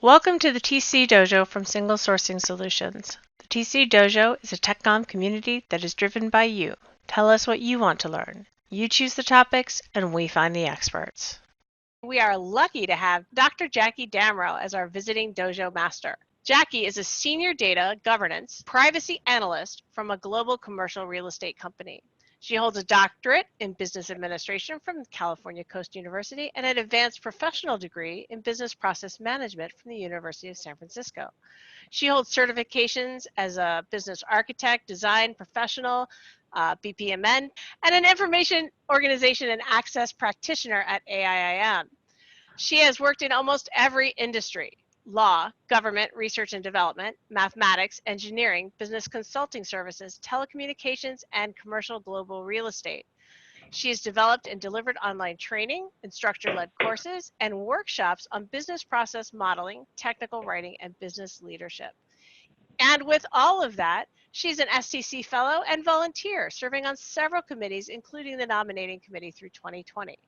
Welcome to the TC Dojo from Single Sourcing Solutions. The TC Dojo is a TechCom community that is driven by you. Tell us what you want to learn. You choose the topics, and we find the experts. We are lucky to have Dr. Jackie Damrow as our visiting Dojo Master. Jackie is a senior data governance privacy analyst from a global commercial real estate company. She holds a doctorate in business administration from California Coast University and an advanced professional degree in business process management from the University of San Francisco. She holds certifications as a business architect, design professional, BPMN, and an information organization and access practitioner at AIIM. She has worked in almost every industry: law, government, research and development, mathematics, engineering, business consulting services, telecommunications, and commercial global real estate. She has developed and delivered online training, instructor-led courses, and workshops on business process modeling, technical writing, and business leadership. And with all of that, she's an STC fellow and volunteer, serving on several committees, including the nominating committee through 2020.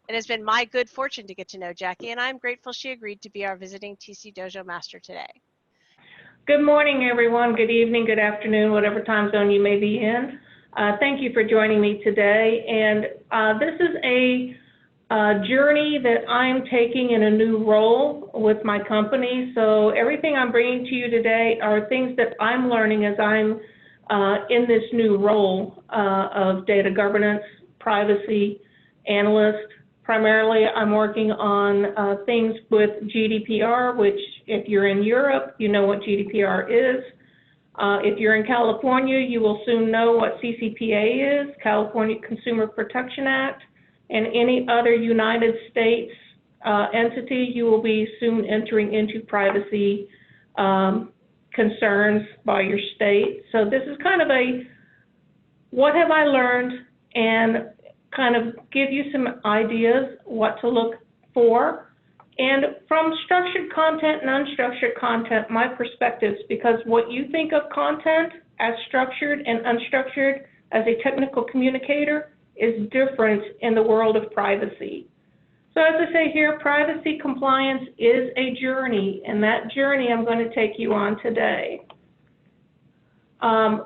It has been my good fortune to get to know Jackie, and I'm grateful she agreed to be our visiting TC Dojo Master today. Good morning, everyone. Good evening, good afternoon, whatever time zone you may be in. Thank you for joining me today. And this is a journey that I'm taking in a new role with my company. So everything I'm bringing to you today are things that I'm learning as I'm in this new role of data governance, privacy, analyst. Primarily, I'm working on things with GDPR, which if you're in Europe, you know what GDPR is. If you're in California, you will soon know what CCPA is, California Consumer Protection Act, and any other United States entity, you will be soon entering into privacy concerns by your state. So this is kind of a what have I learned, and kind of give you some ideas what to look for. And from structured content and unstructured content, my perspectives, because what you think of content as structured and unstructured as a technical communicator is different in the world of privacy. So as I say here, privacy compliance is a journey, and that journey I'm going to take you on today.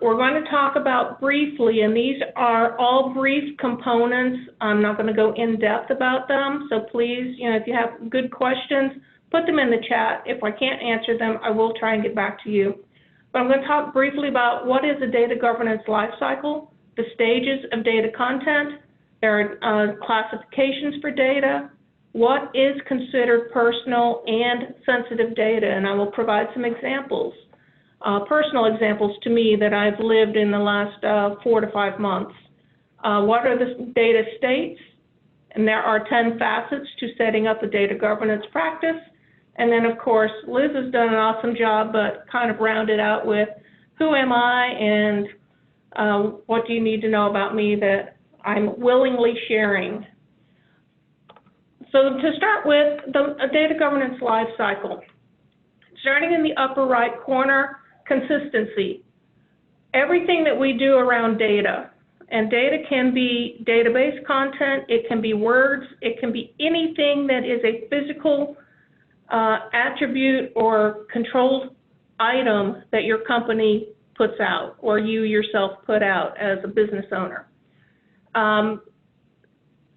We're going to talk about briefly, and these are all brief components. I'm not going to go in depth about them, so please, if you have good questions, put them in the chat. If I can't answer them, I will try and get back to you. But I'm going to talk briefly about what is a data governance lifecycle, the stages of data content. There are classifications for data, what is considered personal and sensitive data, and I will provide some examples. Personal examples to me that I've lived in the last 4 to 5 months. What are the data states? And there are 10 facets to setting up a data governance practice. And then, of course, Liz has done an awesome job, but kind of rounded out with who am I and what do you need to know about me that I'm willingly sharing. So to start with, the data governance lifecycle. Starting in the upper right corner, consistency. Everything that we do around data, and data can be database content, it can be words, it can be anything that is a physical attribute or controlled item that your company puts out or you yourself put out as a business owner.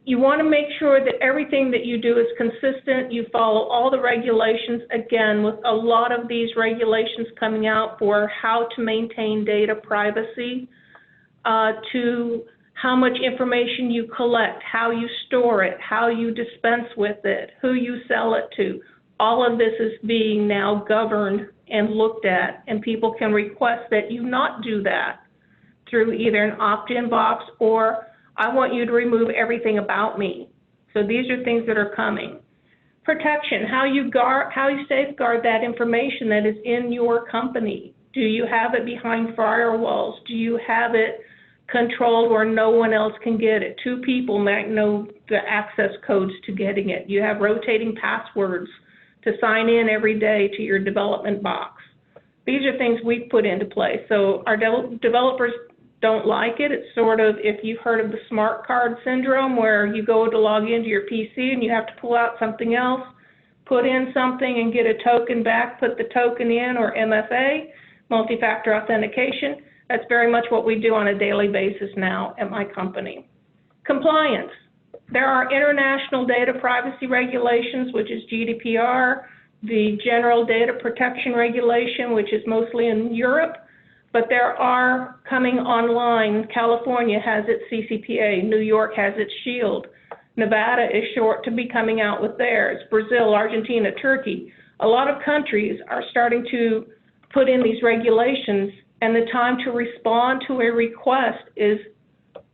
You want to make sure that everything that you do is consistent. You follow all the regulations, again, with a lot of these regulations coming out for how to maintain data privacy, to how much information you collect, how you store it, how you dispense with it, who you sell it to. All of this is being now governed and looked at, and people can request that you not do that through either an opt-in box or I want you to remove everything about me. So these are things that are coming. Protection, how you safeguard that information that is in your company. Do you have it behind firewalls? Do you have it controlled where no one else can get it? 2 people might know the access codes to getting it. You have rotating passwords to sign in every day to your development box. These are things we've put into place. So our developers don't like it. It's sort of, if you've heard of the smart card syndrome, where you go to log into your PC and you have to pull out something else, put in something and get a token back, put the token in, or MFA, multi-factor authentication. That's very much what we do on a daily basis now at my company. Compliance. There are international data privacy regulations, which is GDPR, the General Data Protection Regulation, which is mostly in Europe, but there are coming online. California has its CCPA, New York has its SHIELD, Nevada is short to be coming out with theirs, Brazil, Argentina, Turkey. A lot of countries are starting to put in these regulations, and the time to respond to a request is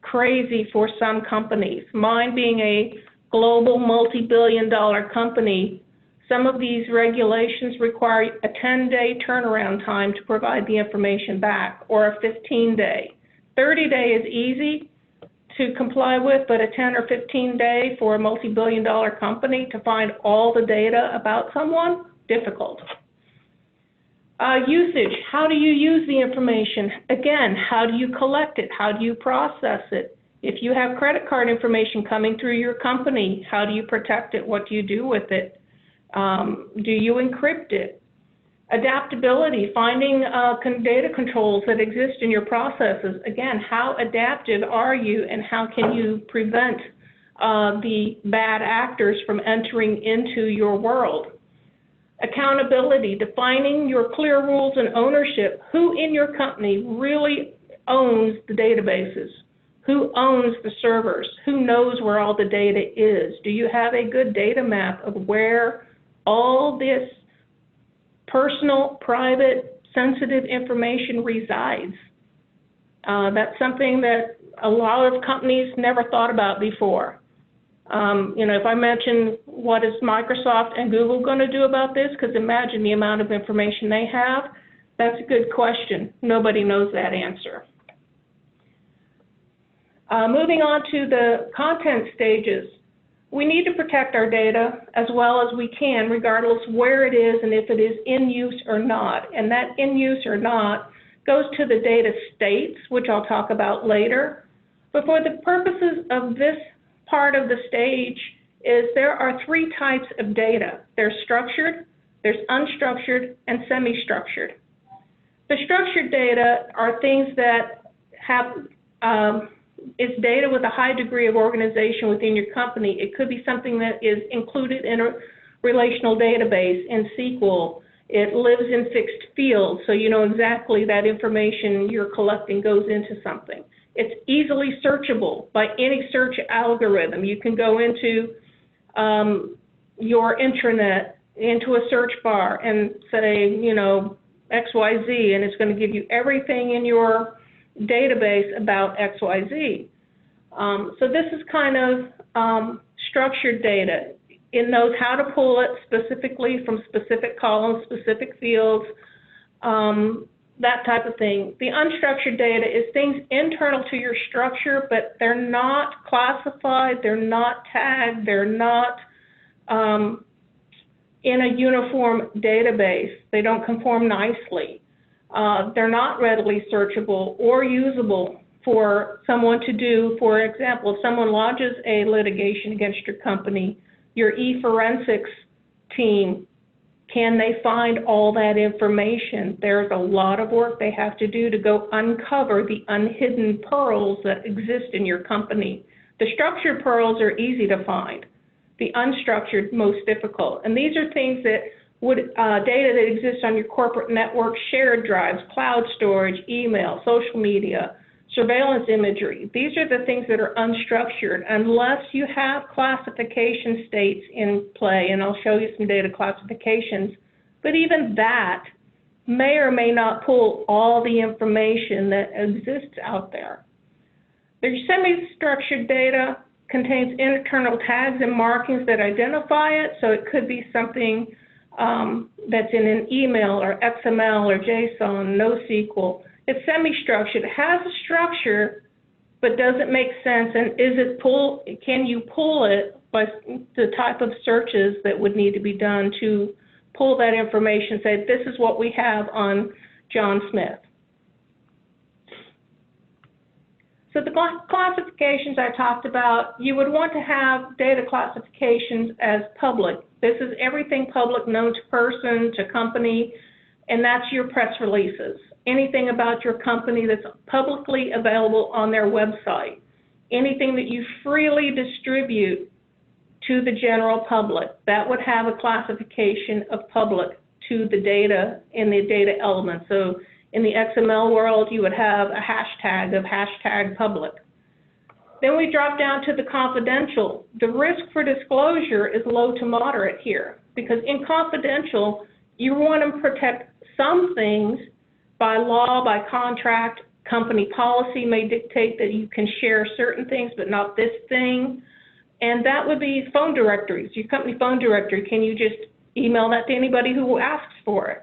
crazy for some companies. Mine being a global multi-billion-dollar company, some of these regulations require a 10-day turnaround time to provide the information back, or a 15-day. 30-day is easy to comply with, but a 10 or 15-day for a multi-billion-dollar company to find all the data about someone, difficult. Usage, how do you use the information? Again, how do you collect it? How do you process it? If you have credit card information coming through your company, how do you protect it? What do you do with it? Do you encrypt it? Adaptability, finding data controls that exist in your processes. Again, how adaptive are you, and how can you prevent the bad actors from entering into your world? Accountability, defining your clear rules and ownership. Who in your company really owns the databases? Who owns the servers? Who knows where all the data is? Do you have a good data map of where all this personal, private, sensitive information resides? That's something that a lot of companies never thought about before. If I mention what is Microsoft and Google going to do about this, because imagine the amount of information they have, that's a good question. Nobody knows that answer. Moving on to the content stages. We need to protect our data as well as we can, regardless where it is and if it is in use or not. And that in use or not goes to the data states, which I'll talk about later. But for the purposes of this part of the stage, there are three types of data. There's structured, there's unstructured, and semi-structured. The structured data are things that have it's data with a high degree of organization within your company. It could be something that is included in a relational database in SQL. It lives in fixed fields, so you know exactly that information you're collecting goes into something. It's easily searchable by any search algorithm. You can go into your intranet, into a search bar, and say, XYZ, and it's going to give you everything in your database about XYZ. So this is kind of structured data. It knows how to pull it specifically from specific columns, specific fields, that type of thing. The unstructured data is things internal to your structure, but they're not classified, they're not tagged, they're not in a uniform database. They don't conform nicely. They're not readily searchable or usable for someone to do. For example, if someone lodges a litigation against your company, your e-forensics team, can they find all that information? There's a lot of work they have to do to go uncover the unhidden pearls that exist in your company. The structured pearls are easy to find. The unstructured, most difficult. And these are things that data that exists on your corporate network, shared drives, cloud storage, email, social media, surveillance imagery. These are the things that are unstructured unless you have classification states in play, and I'll show you some data classifications. But even that may or may not pull all the information that exists out there. The semi-structured data contains internal tags and markings that identify it, so it could be something that's in an email or XML or JSON, NoSQL. It's semi-structured. It has a structure, but does it make sense? And can you pull it by the type of searches that would need to be done to pull that information, say, this is what we have on John Smith. So the classifications I talked about, you would want to have data classifications as public. This is everything public known to person, to company, and that's your press releases. Anything about your company that's publicly available on their website. Anything that you freely distribute to the general public, that would have a classification of public to the data in the data element. So in the XML world, you would have a hashtag of hashtag public. Then we drop down to the confidential. The risk for disclosure is low to moderate here, because in confidential, you want to protect some things by law, by contract. Company policy may dictate that you can share certain things, but not this thing. And that would be phone directories. Your company phone directory, can you just email that to anybody who asks for it?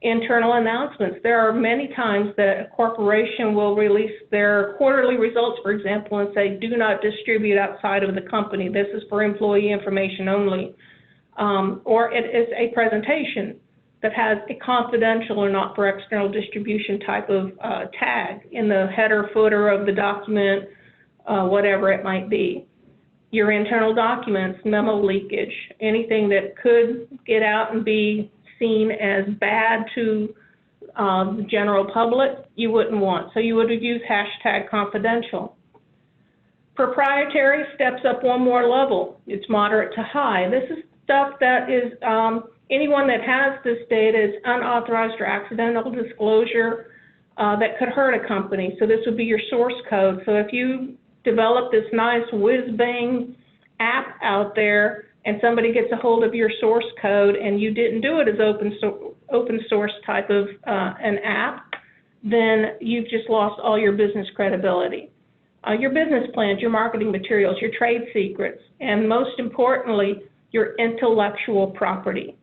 Internal announcements. There are many times that a corporation will release their quarterly results, for example, and say, do not distribute outside of the company. This is for employee information only. Or it is a presentation that has a confidential or not for external distribution type of tag in the header, footer of the document, whatever it might be. Your internal documents, memo leakage, anything that could get out and be seen as bad to the general public, you wouldn't want. So you would use hashtag confidential. Proprietary steps up one more level. It's moderate to high. This is stuff that is, anyone that has this data is unauthorized or accidental disclosure that could hurt a company. So this would be your source code. So if you develop this nice whiz-bang app out there and somebody gets a hold of your source code and you didn't do it as open source type of an app, then you've just lost all your business credibility. Your business plans, your marketing materials, your trade secrets, and most importantly, your intellectual property.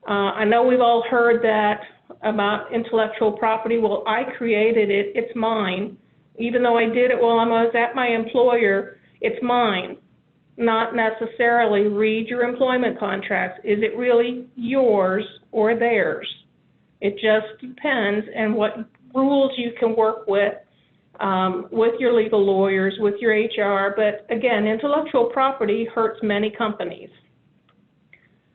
I know we've all heard that about intellectual property. Well, I created it, it's mine. Even though I did it while I was at my employer, it's mine. Not necessarily. Read your employment contracts. Is it really yours or theirs? It just depends on what rules you can work with your legal lawyers, with your HR. But again, intellectual property hurts many companies.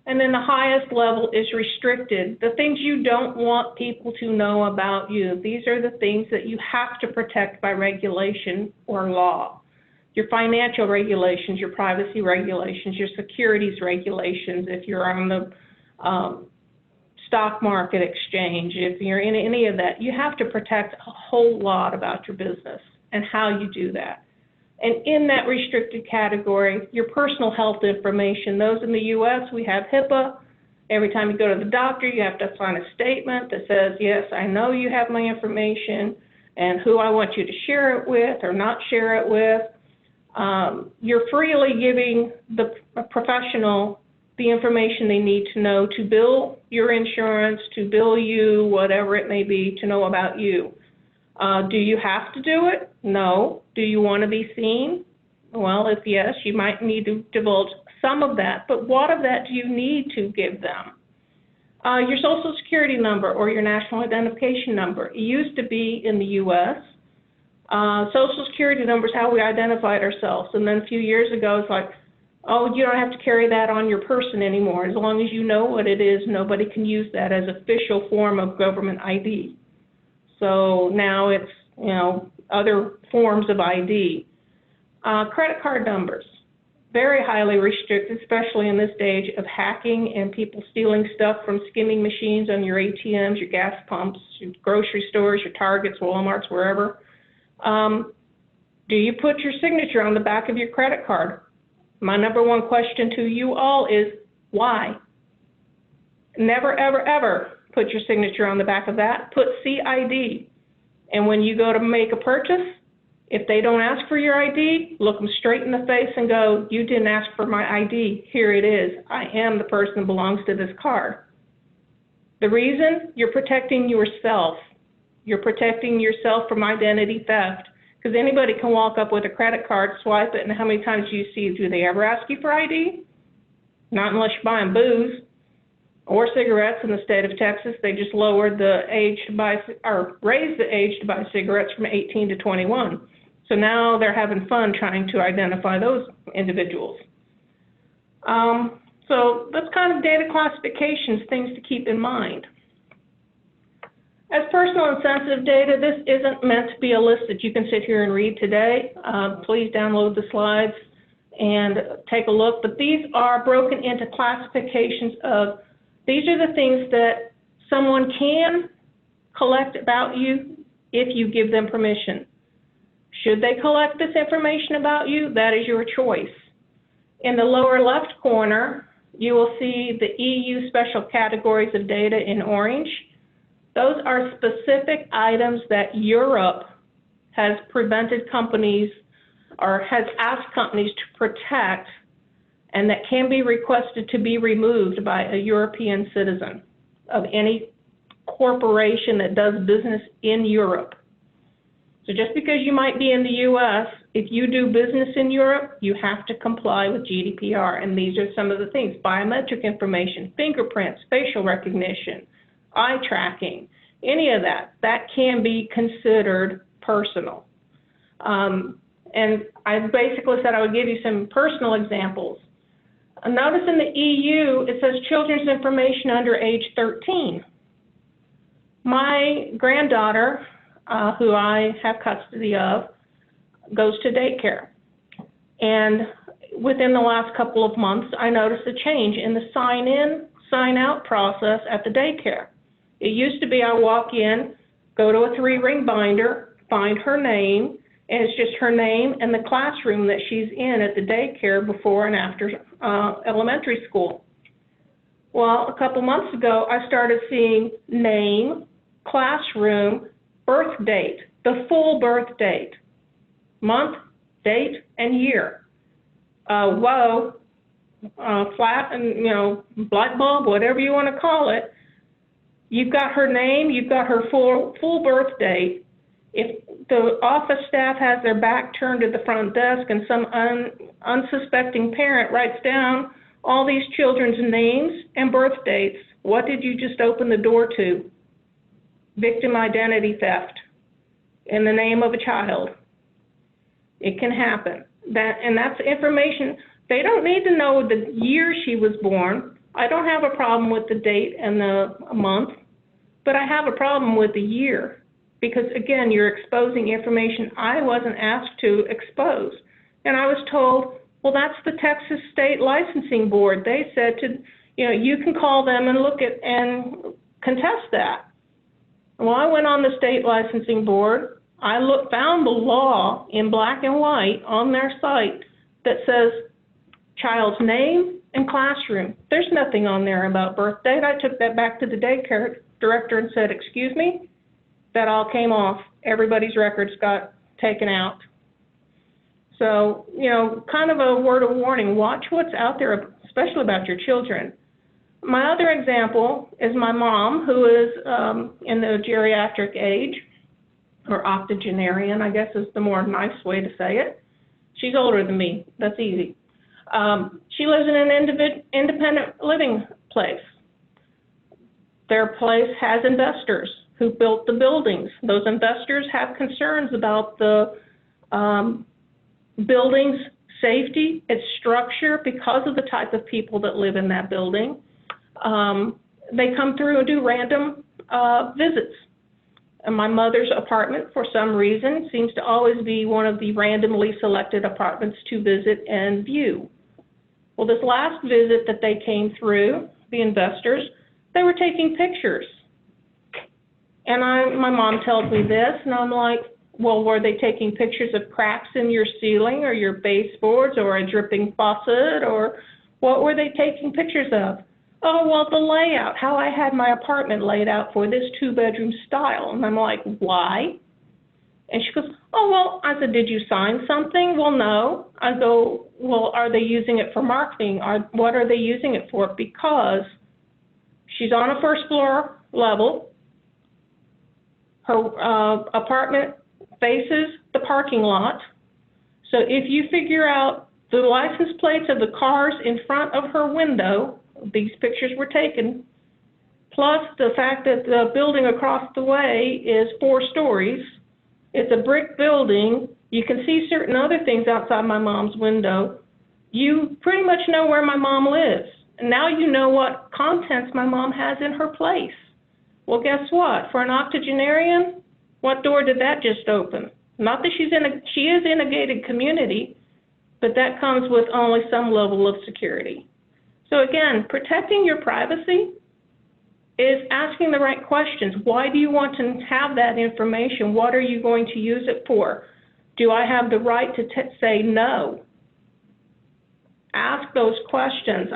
And then the highest level is restricted. The things you don't want people to know about you. These are the things that you have to protect by regulation or law. Your financial regulations, your privacy regulations, your securities regulations, if you're on the stock market exchange, if you're in any of that, you have to protect a whole lot about your business and how you do that. And in that restricted category, your personal health information, those in the U.S., we have HIPAA. Every time you go to the doctor, you have to sign a statement that says, yes, I know you have my information and who I want you to share it with or not share it with. You're freely giving the professional the information they need to know to bill your insurance, to bill you, whatever it may be, to know about you. Do you have to do it? No. Do you want to be seen? Well, if yes, you might need to divulge some of that, but what of that do you need to give them? Your Social Security number or your National Identification number. It used to be in the U.S. Social Security number is how we identified ourselves, and then a few years ago it's like, oh, you don't have to carry that on your person anymore. As long as you know what it is, nobody can use that as official form of government ID. So now it's, other forms of ID. Credit card numbers, very highly restricted, especially in this stage of hacking and people stealing stuff from skimming machines on your ATMs, your gas pumps, your grocery stores, your Targets, Walmarts, wherever. Do you put your signature on the back of your credit card? My number one question to you all is, why? Never, ever, ever put your signature on the back of that. Put CID. And when you go to make a purchase, if they don't ask for your ID, look them straight in the face and go, you didn't ask for my ID. Here it is. I am the person who belongs to this card. The reason? You're protecting yourself. You're protecting yourself from identity theft. Because anybody can walk up with a credit card, swipe it, and how many times do you see, do they ever ask you for ID? Not unless you're buying booze or cigarettes. In the state of Texas, they just lowered the age to buy, or raised the age to buy cigarettes from 18 to 21. So now they're having fun trying to identify those individuals. So that's kind of data classifications, things to keep in mind. As personal and sensitive data, this isn't meant to be a list that you can sit here and read today. Please download the slides and take a look. But these are broken into classifications of, these are the things that someone can collect about you if you give them permission. Should they collect this information about you? That is your choice. In the lower left corner, you will see the EU special categories of data in orange. Those are specific items that Europe has prevented companies or has asked companies to protect and that can be requested to be removed by a European citizen of any corporation that does business in Europe. So just because you might be in the U.S., if you do business in Europe, you have to comply with GDPR. And these are some of the things: biometric information, fingerprints, facial recognition, eye tracking, any of that. That can be considered personal. And I basically said I would give you some personal examples. Notice in the EU, it says children's information under age 13. My granddaughter, who I have custody of, goes to daycare. And within the last couple of months, I noticed a change in the sign-in, sign-out process at the daycare. It used to be I walk in, go to a 3-ring binder, find her name, and it's just her name and the classroom that she's in at the daycare before and after elementary school. Well, a couple months ago, I started seeing name, classroom, birth date, the full birth date, month, date, and year. Whoa, flat and, light bulb, whatever you want to call it. You've got her name, you've got her full birth date. If the office staff has their back turned to the front desk and some unsuspecting parent writes down all these children's names and birth dates, what did you just open the door to? Victim identity theft in the name of a child. It can happen. And that's information. They don't need to know the year she was born. I don't have a problem with the date and the month, but I have a problem with the year because, again, you're exposing information I wasn't asked to expose. And I was told, well, that's the Texas State Licensing Board. They said you can call them and look at and contest that. Well, I went on the state licensing board. I found the law in black and white on their site that says child's name and classroom. There's nothing on there about birth date. I took that back to the daycare director and said, excuse me, that all came off. Everybody's records got taken out. So, kind of a word of warning, watch what's out there, especially about your children. My other example is my mom, who is in the geriatric age, or octogenarian, I guess is the more nice way to say it. She's older than me. That's easy. She lives in an independent living place. Their place has investors who built the buildings. Those investors have concerns about the building's safety, its structure, because of the type of people that live in that building. They come through and do random visits. And my mother's apartment, for some reason, seems to always be one of the randomly selected apartments to visit and view. Well, this last visit that they came through, the investors, they were taking pictures. And my mom tells me this, and I'm like, well, were they taking pictures of cracks in your ceiling or your baseboards or a dripping faucet, or what were they taking pictures of? Oh, well, the layout, how I had my apartment laid out for this 2-bedroom style. And I'm like, why? And she goes, oh, well, I said, did you sign something? Well, no. I go, well, are they using it for marketing? What are they using it for? Because she's on a first floor level. Her apartment faces the parking lot. So if you figure out the license plates of the cars in front of her window, these pictures were taken, plus the fact that the building across the way is 4 stories. It's a brick building. You can see certain other things outside my mom's window. You pretty much know where my mom lives. Now you know what contents my mom has in her place. Well, guess what? For an octogenarian, what door did that just open? Not that she is in a gated community, but that comes with only some level of security. So again, protecting your privacy is asking the right questions. Why do you want to have that information? What are you going to use it for? Do I have the right to say no? Ask those questions.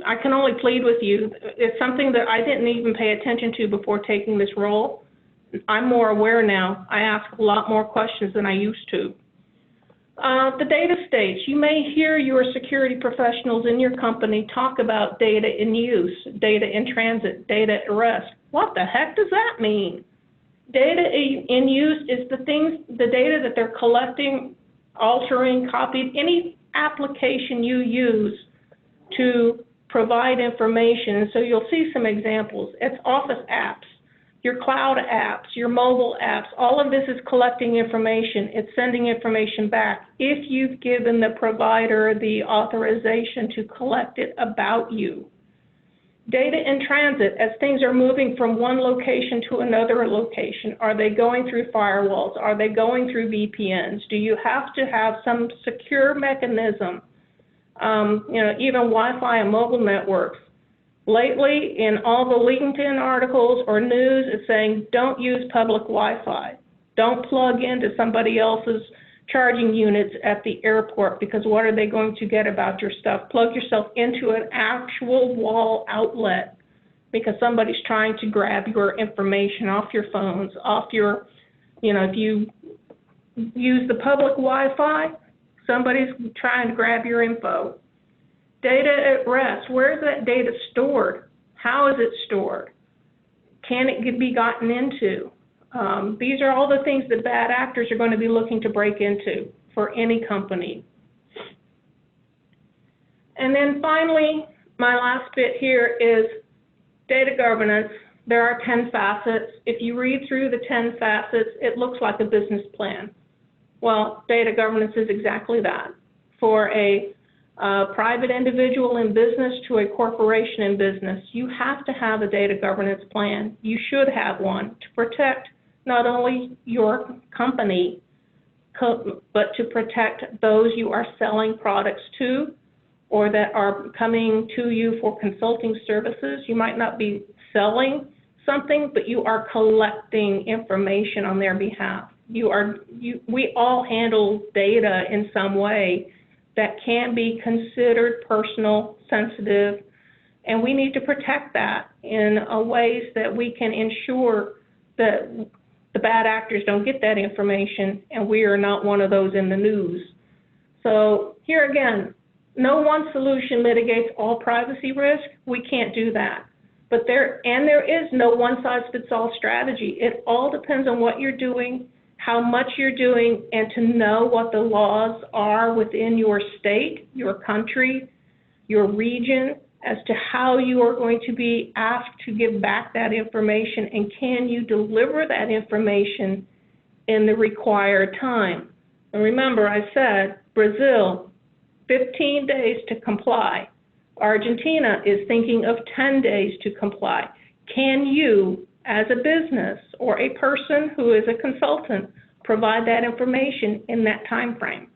I can only plead with you. It's something that I didn't even pay attention to before taking this role. I'm more aware now. I ask a lot more questions than I used to. The data stage. You may hear your security professionals in your company talk about data in use, data in transit, data at rest. What the heck does that mean? Data in use is the data that they're collecting, altering, copied, any application you use to provide information. So you'll see some examples. It's Office apps, your cloud apps, your mobile apps. All of this is collecting information. It's sending information back if you've given the provider the authorization to collect it about you. Data in transit, as things are moving from one location to another location, are they going through firewalls? Are they going through VPNs? Do you have to have some secure mechanism? Even Wi-Fi and mobile networks. Lately, in all the LinkedIn articles or news, it's saying don't use public Wi-Fi. Don't plug into somebody else's charging units at the airport, because what are they going to get about your stuff? Plug yourself into an actual wall outlet, because somebody's trying to grab your information off your phones, off your, if you use the public Wi-Fi, somebody's trying to grab your info. Data at rest, where is that data stored? How is it stored? Can it be gotten into? These are all the things that bad actors are going to be looking to break into for any company. And then finally, my last bit here is data governance. There are 10 facets. If you read through the 10 facets, it looks like a business plan. Well, data governance is exactly that. For a private individual in business to a corporation in business, you have to have a data governance plan. You should have one to protect not only your company, but to protect those you are selling products to or that are coming to you for consulting services. You might not be selling something, but you are collecting information on their behalf. We all handle data in some way that can be considered personal, sensitive, and we need to protect that in ways that we can ensure that the bad actors don't get that information and we are not one of those in the news. So here again, no one solution mitigates all privacy risk. We can't do that. But there is no one-size-fits-all strategy. It all depends on what you're doing, how much you're doing, and to know what the laws are within your state, your country, your region, as to how you are going to be asked to give back that information, and can you deliver that information in the required time. And remember, I said Brazil, 15 days to comply. Argentina is thinking of 10 days to comply. Can you, as a business or a person who is a consultant, provide that information in that time frame?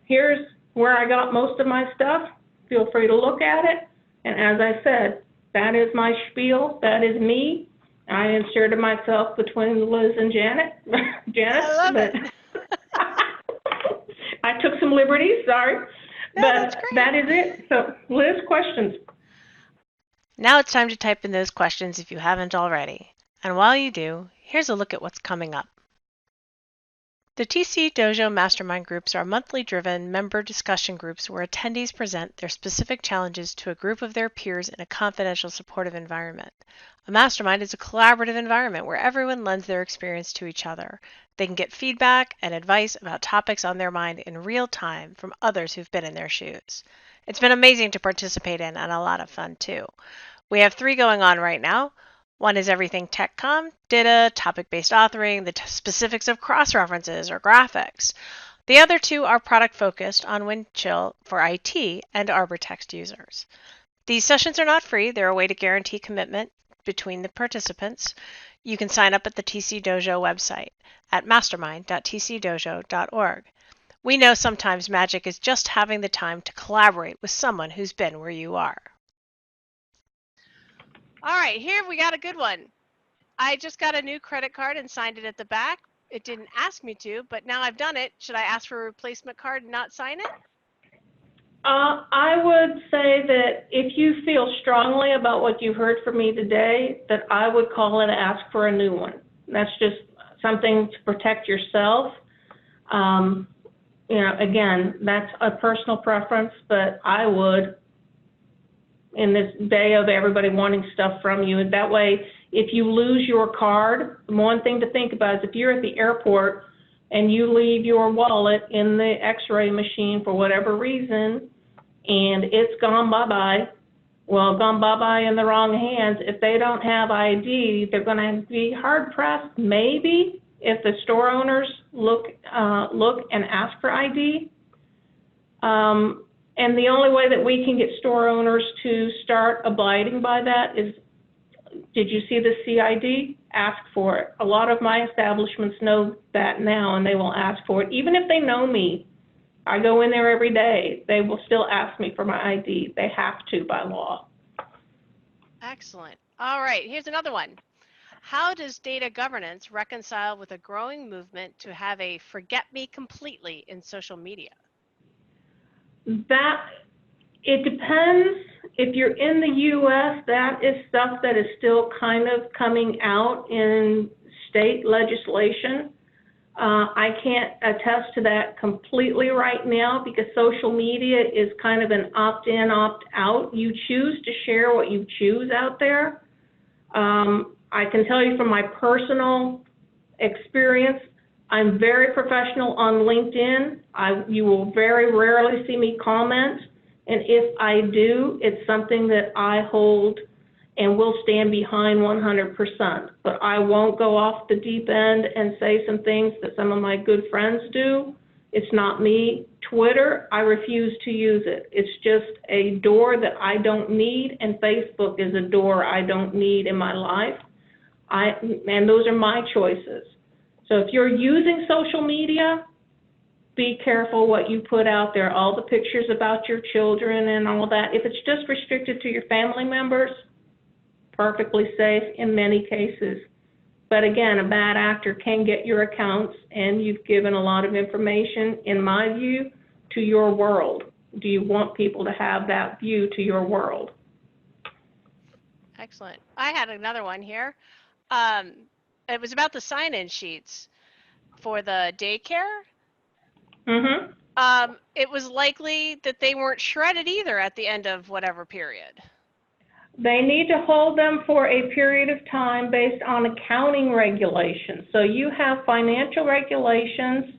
Here's where I got most of my stuff. Feel free to look at it. And as I said, that is my spiel. That is me. I inserted myself between Liz and Janet. I love it. I took some liberties, sorry. No, but that is it. So, Liz, questions? Now it's time to type in those questions if you haven't already. And while you do, here's a look at what's coming up. The TC Dojo Mastermind groups are monthly driven member discussion groups where attendees present their specific challenges to a group of their peers in a confidential, supportive environment. A mastermind is a collaborative environment where everyone lends their experience to each other. They can get feedback and advice about topics on their mind in real time from others who've been in their shoes. It's been amazing to participate in and a lot of fun too. We have 3 going on right now. One is everything TechCom, data, topic-based authoring, the specifics of cross-references or graphics. The other two are product-focused on Windchill for IT and ArborText users. These sessions are not free. They're a way to guarantee commitment between the participants. You can sign up at the TC Dojo website at mastermind.tcdojo.org. We know sometimes magic is just having the time to collaborate with someone who's been where you are. All right, here we got a good one. I just got a new credit card and signed it at the back. It didn't ask me to, but now I've done it. Should I ask for a replacement card and not sign it? I would say that if you feel strongly about what you heard from me today, that I would call and ask for a new one. That's just something to protect yourself. Again, that's a personal preference, but I would, in this day of everybody wanting stuff from you, and that way, if you lose your card, one thing to think about is if you're at the airport and you leave your wallet in the x-ray machine for whatever reason, and it's gone bye-bye, well, gone bye-bye in the wrong hands. If they don't have ID, they're going to be hard-pressed, maybe, if the store owners look and ask for ID. And the only way that we can get store owners to start abiding by that is, did you see the CID? Ask for it. A lot of my establishments know that now, and they will ask for it. Even if they know me, I go in there every day, they will still ask me for my ID. They have to by law. Excellent. All right, here's another one. How does data governance reconcile with a growing movement to have a forget me completely in social media? It depends. If you're in the U.S., that is stuff that is still kind of coming out in state legislation. I can't attest to that completely right now because social media is kind of an opt-in, opt-out. You choose to share what you choose out there. I can tell you from my personal experience, I'm very professional on LinkedIn. You will very rarely see me comment. And if I do, it's something that I hold and will stand behind 100%. But I won't go off the deep end and say some things that some of my good friends do. It's not me. Twitter, I refuse to use it. It's just a door that I don't need, and Facebook is a door I don't need in my life. And those are my choices. So if you're using social media, be careful what you put out there, all the pictures about your children and all that. If it's just restricted to your family members, perfectly safe in many cases. But again, a bad actor can get your accounts, and you've given a lot of information, in my view, to your world. Do you want people to have that view to your world? Excellent. I had another one here. It was about the sign-in sheets for the daycare. Mm-hmm. It was likely that they weren't shredded either at the end of whatever period. They need to hold them for a period of time based on accounting regulations. So you have financial regulations,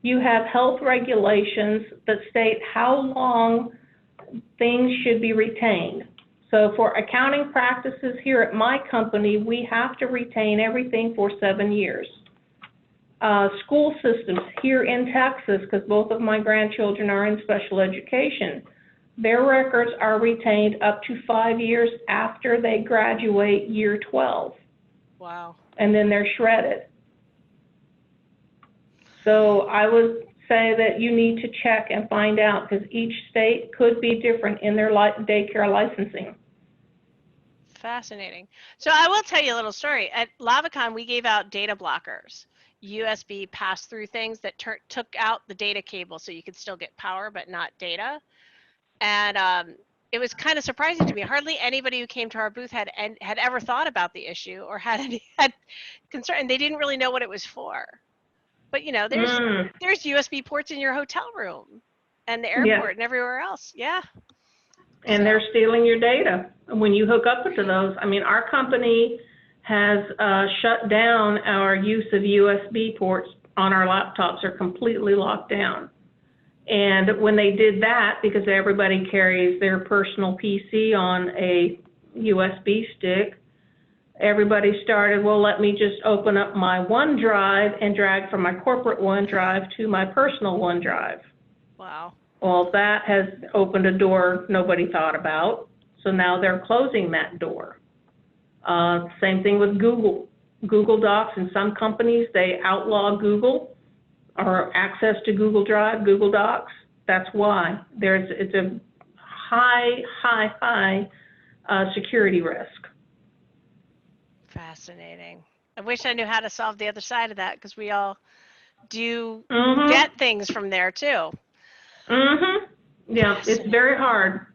you have health regulations that state how long things should be retained. So for accounting practices here at my company, we have to retain everything for 7 years. School systems here in Texas, because both of my grandchildren are in special education, their records are retained up to 5 years after they graduate year 12. Wow. And then they're shredded. So I would say that you need to check and find out, because each state could be different in their daycare licensing. Fascinating. So I will tell you a little story. At LavaCon, we gave out data blockers, USB pass-through things that took out the data cable so you could still get power but not data. And it was kind of surprising to me. Hardly anybody who came to our booth had ever thought about the issue or had concern, and they didn't really know what it was for. But you know, there's USB ports in your hotel room and the airport and everywhere else. Yeah. And they're stealing your data when you hook up to those. I mean, our company has shut down our use of USB ports on our laptops. They're completely locked down. And when they did that, because everybody carries their personal PC on a USB stick, Everybody started, well, let me just open up my OneDrive and drag from my corporate OneDrive to my personal OneDrive. Wow. Well, that has opened a door nobody thought about, so now they're closing that door. Same thing with Google. Google Docs, in some companies, they outlaw Google or access to Google Drive, Google Docs. That's why. It's a high security risk. Fascinating. I wish I knew how to solve the other side of that, because we all do get things from there too. Yeah, it's very hard.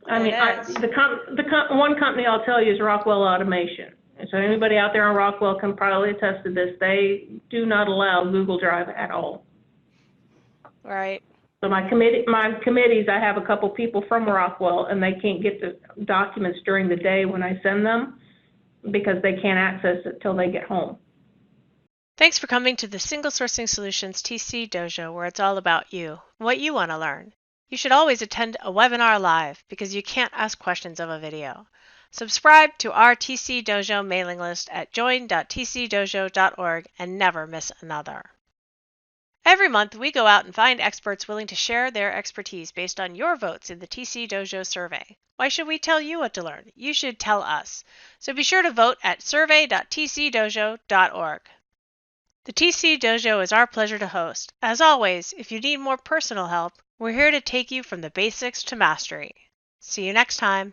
I mean, one company I'll tell you is Rockwell Automation. And so anybody out there on Rockwell can probably attest to this. They do not allow Google Drive at all. Right. So my committees, I have a couple people from Rockwell, and they can't get the documents during the day when I send them because they can't access it till they get home. Thanks for coming to the Single Sourcing Solutions TC Dojo, where it's all about you, what you want to learn. You should always attend a webinar live because you can't ask questions of a video. Subscribe to our TC Dojo mailing list at join.tcdojo.org and never miss another. Every month, we go out and find experts willing to share their expertise based on your votes in the TC Dojo survey. Why should we tell you what to learn? You should tell us. So be sure to vote at survey.tcdojo.org. The TC Dojo is our pleasure to host. As always, if you need more personal help, we're here to take you from the basics to mastery. See you next time.